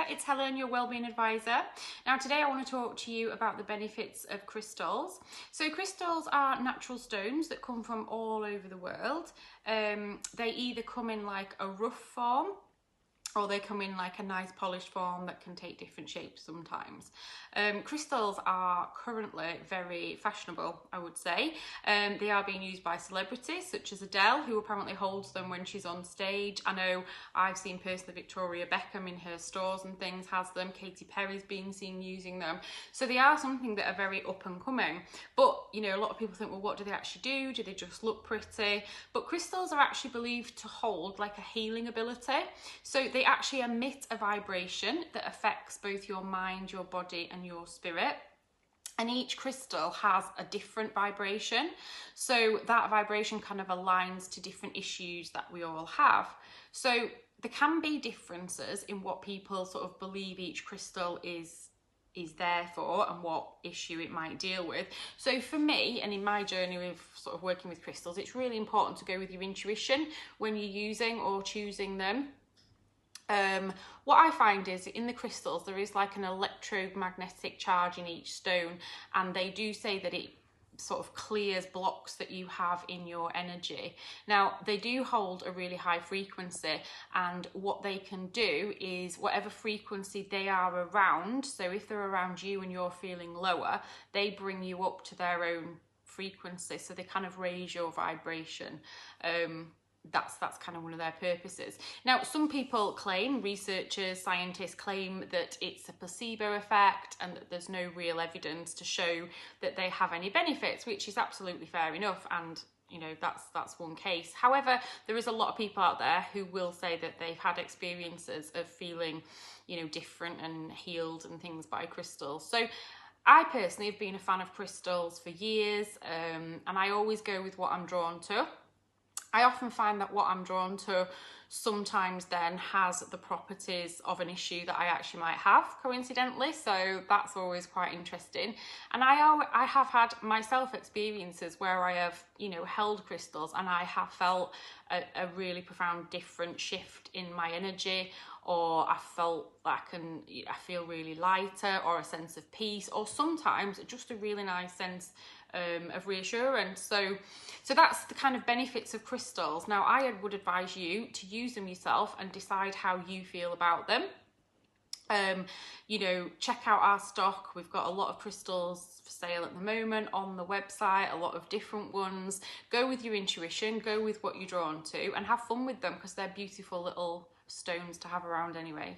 it's Helen, your wellbeing advisor. Now today I want to talk to you about the benefits of crystals. So crystals are natural stones that come from all over the world. They either come in like a rough form or they come in like a nice polished form that can take different shapes sometimes. Crystals are currently very fashionable, I would say. They are being used by celebrities such as Adele, who apparently holds them when she's on stage. I know I've seen personally Victoria Beckham in her stores and things has them. Katy Perry's been seen using them. So they are something that are very up and coming. But, you know, a lot of people think, well, what do they actually do? Do they just look pretty? But crystals are actually believed to hold like a healing ability. So they actually emit a vibration that affects both your mind, your body and your spirit. And each crystal has a different vibration. So that vibration kind of aligns to different issues that we all have. So there can be differences in what people sort of believe each crystal is there for and what issue it might deal with. So for me, and in my journey with sort of working with crystals, it's really important to go with your intuition when you're using or choosing them. What I find is in the crystals there is like an electromagnetic charge in each stone, and they do say that it sort of clears blocks that you have in your energy. Now they do hold a really high frequency, and what they can do is whatever frequency they are around, so if they're around you and you're feeling lower, they bring you up to their own frequency, so they kind of raise your vibration. That's kind of one of their purposes. Now, some people claim, researchers, scientists claim that it's a placebo effect and that there's no real evidence to show that they have any benefits, which is absolutely fair enough. And you know, that's one case. However, there is a lot of people out there who will say that they've had experiences of feeling, you know, different and healed and things by crystals. So I personally have been a fan of crystals for years, and I always go with what I'm drawn to. I often find that what I'm drawn to sometimes then has the properties of an issue that I actually might have, coincidentally, so that's always quite interesting. And I have had myself experiences where I have, you know, held crystals and I have felt a really profound different shift in my energy, or I felt like I feel really lighter, or a sense of peace, or sometimes just a really nice sense of reassurance. So that's the kind of benefits of crystals. Now I would advise you to use them yourself and decide how you feel about them. You know, check out our stock. We've got a lot of crystals for sale at the moment on the website, a lot of different ones. Go with your intuition, go with what you're drawn to, and have fun with them because they're beautiful little stones to have around anyway.